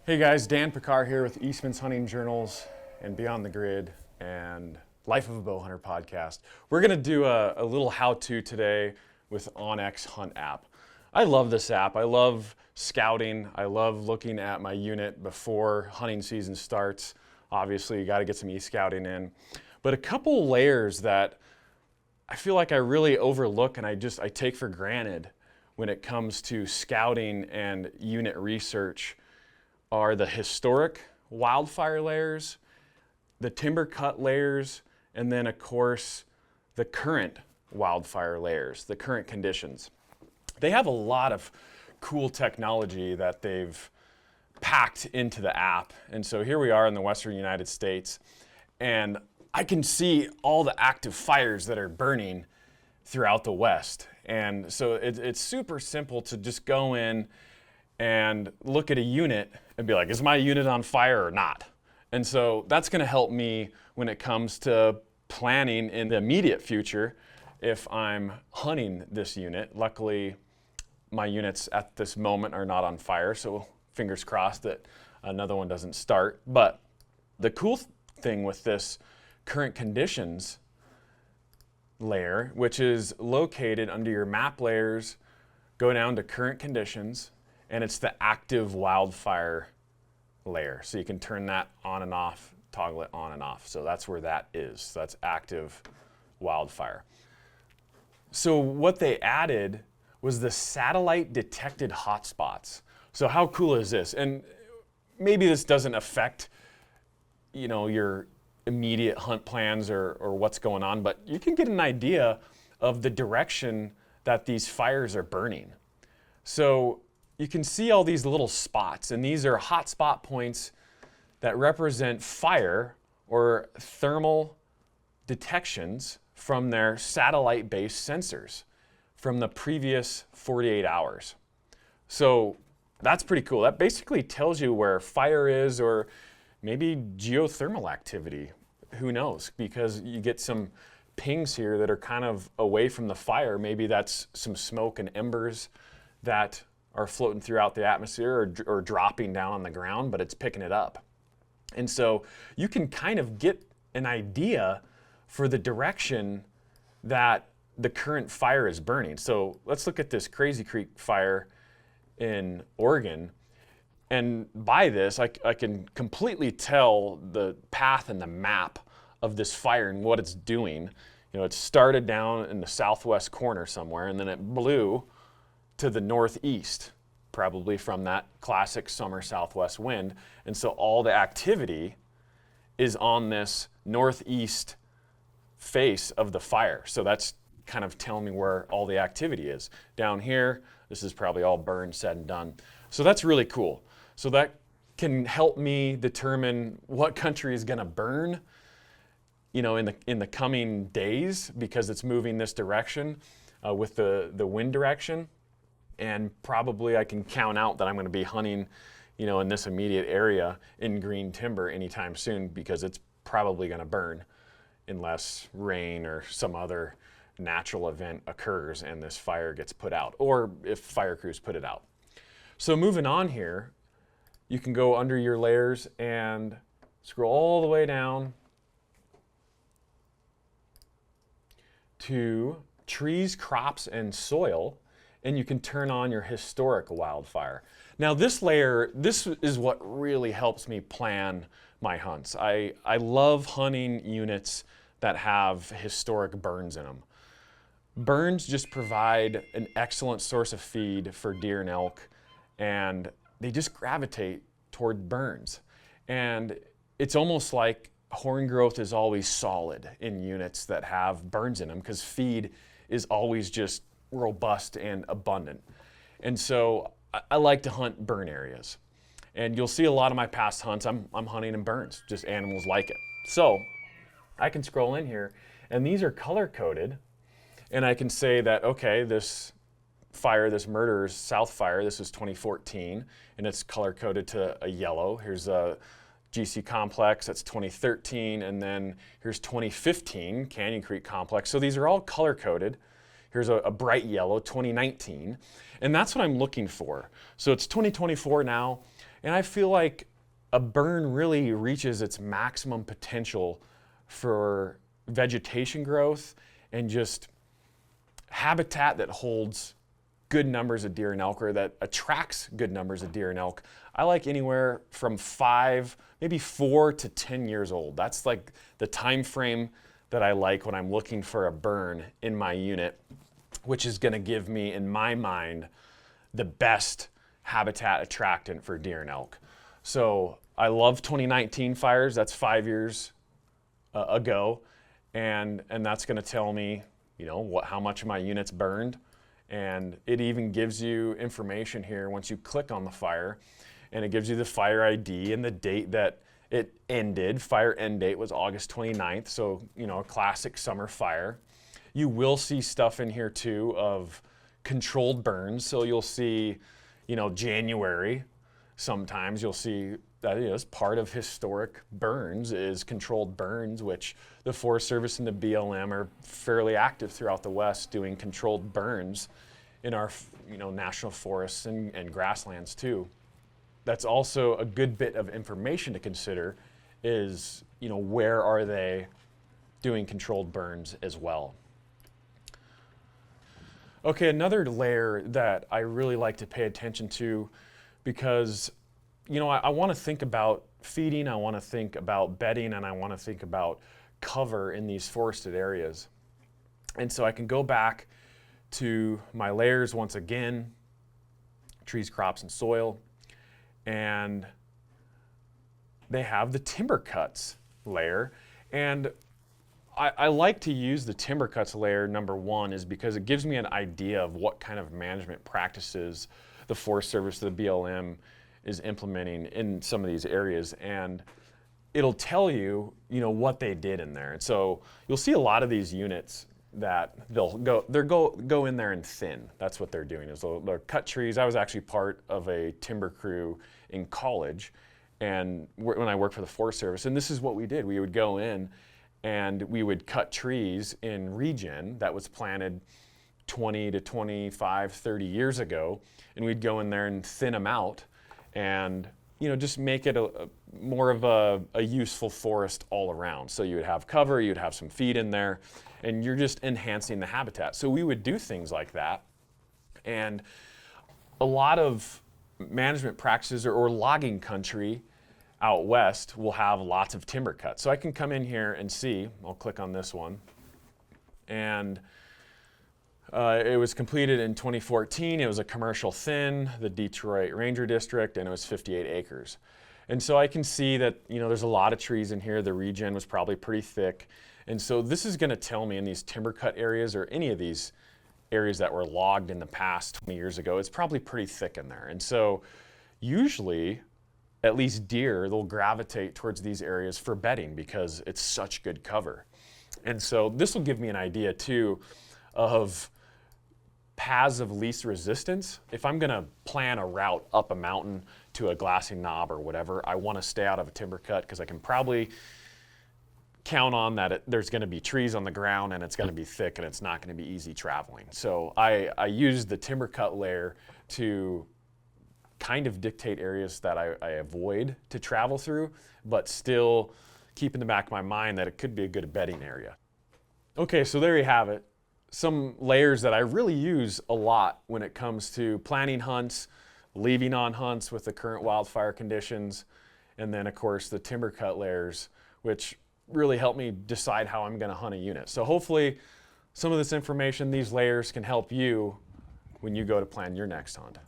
Hey guys, Dan Pickar here with Eastmans Hunting Journals and Beyond the Grid and Life of a Bowhunter podcast. We're going to do a little how-to today with onX Hunt app. I love this app. I love scouting. I love looking at my unit before hunting season starts. Obviously, you got to get some e-scouting in. But a couple layers that I feel like I really overlook and I take for granted when it comes to scouting and unit research are the historic wildfire layers, the timber cut layers, and then of course the current wildfire layers, the current conditions. They have a lot of cool technology that they've packed into the app. And so here we are in the Western United States, and I can see all the active fires that are burning throughout the West. And so it's super simple to just go in and look at a unit and be like, is my unit on fire or not? And so that's going to help me when it comes to planning in the immediate future if I'm hunting this unit. Luckily, my units at this moment are not on fire, so fingers crossed that another one doesn't start. But the cool thing with this current conditions layer, which is located under your map layers, go down to current conditions, and it's the active wildfire layer. So you can turn that on and off, toggle it on and off. So that's where that is. So that's active wildfire. So what they added was the satellite detected hotspots. So how cool is this? And maybe this doesn't affect, your immediate hunt plans or what's going on, but you can get an idea of the direction that these fires are burning. So you can see all these little spots, and these are hotspot points that represent fire or thermal detections from their satellite-based sensors from the previous 48 hours. So that's pretty cool. That basically tells you where fire is, or maybe geothermal activity. Who knows? Because you get some pings here that are kind of away from the fire. Maybe that's some smoke and embers that are floating throughout the atmosphere or dropping down on the ground, but it's picking it up. And so you can kind of get an idea for the direction that the current fire is burning. So let's look at this Crazy Creek fire in Oregon. And by this, I can completely tell the path and the map of this fire and what it's doing. It started down in the southwest corner somewhere, and then it blew to the northeast, probably from that classic summer southwest wind. And so all the activity is on this northeast face of the fire. So that's kind of telling me where all the activity is. Down here, this is probably all burned, said and done. So that's really cool. So that can help me determine what country is going to burn, in the coming days, because it's moving this direction with the wind direction. And probably I can count out that I'm going to be hunting, in this immediate area in green timber anytime soon, because it's probably going to burn unless rain or some other natural event occurs and this fire gets put out, or if fire crews put it out. So moving on here, you can go under your layers and scroll all the way down to trees, crops, and soil, and you can turn on your historic wildfire. Now this layer, this is what really helps me plan my hunts. I love hunting units that have historic burns in them. Burns just provide an excellent source of feed for deer and elk, and they just gravitate toward burns. And it's almost like horn growth is always solid in units that have burns in them, because feed is always just robust and abundant. And so I like to hunt burn areas. And you'll see a lot of my past hunts, I'm hunting in burns, just animals like it. So I can scroll in here, and these are color coded, and I can say that, okay, this fire, this Murderers South Fire, this is 2014, and it's color coded to a yellow. Here's a GC Complex, that's 2013, and then here's 2015, Canyon Creek Complex. So these are all color coded. Here's a bright yellow, 2019, and that's what I'm looking for. So it's 2024 now, And I feel like a burn really reaches its maximum potential for vegetation growth and just habitat that holds good numbers of deer and elk, or that attracts good numbers of deer and elk. I like anywhere from 5, maybe 4 to 10 years old. That's like the time frame that I like when I'm looking for a burn in my unit, which is going to give me, in my mind, the best habitat attractant for deer and elk. So I love 2019 fires. That's 5 years ago, and that's going to tell me, you know, how much of my unit's burned. And it even gives you information here once you click on the fire, and it gives you the fire ID and the date that it ended. Fire end date was August 29th, so, you know, a classic summer fire. You will see stuff in here too of controlled burns. So you'll see, you know, January. Sometimes you'll see that is part of historic burns is controlled burns, which the Forest Service and the BLM are fairly active throughout the West doing controlled burns in our, you know, national forests and grasslands too. That's also a good bit of information to consider is, you know, where are they doing controlled burns as well. Okay, another layer that I really like to pay attention to, because, you know, I want to think about feeding, I want to think about bedding, and I want to think about cover in these forested areas. And so I can go back to my layers once again, trees, crops, and soil, and they have the timber cuts layer. And I like to use the timber cuts layer, number one, is because it gives me an idea of what kind of management practices the Forest Service, the BLM, is implementing in some of these areas. And it'll tell you, you know, what they did in there. And so you'll see a lot of these units that they'll go in there and thin. That's what they're doing, is they'll cut trees. I was actually part of a timber crew in college, and when I worked for the Forest Service, and this is what we did. We would go in and we would cut trees in regen that was planted 20 to 25, 30 years ago, and we'd go in there and thin them out and, you know, just make it more of a useful forest all around. So you would have cover, you'd have some feed in there, and you're just enhancing the habitat. So we would do things like that. And a lot of management practices or logging country out west will have lots of timber cuts. So I can come in here and see, I'll click on this one, and it was completed in 2014. It was a commercial thin, the Detroit Ranger District, and it was 58 acres. And so I can see that, you know, there's a lot of trees in here. The regen was probably pretty thick. And so this is going to tell me in these timber cut areas, or any of these areas that were logged in the past 20 years ago, it's probably pretty thick in there. And so usually, at least deer, they'll gravitate towards these areas for bedding because it's such good cover. And so this will give me an idea too of paths of least resistance. If I'm gonna plan a route up a mountain to a glassing knob or whatever, I wanna stay out of a timber cut because I can probably count on that there's gonna be trees on the ground and it's gonna be thick and it's not gonna be easy traveling. So I use the timber cut layer to kind of dictate areas that I avoid to travel through, but still keep in the back of my mind that it could be a good bedding area. Okay, so there you have it. Some layers that I really use a lot when it comes to planning hunts, leaving on hunts with the current wildfire conditions, and then of course the timber cut layers, which really help me decide how I'm gonna hunt a unit. So hopefully some of this information, these layers, can help you when you go to plan your next hunt.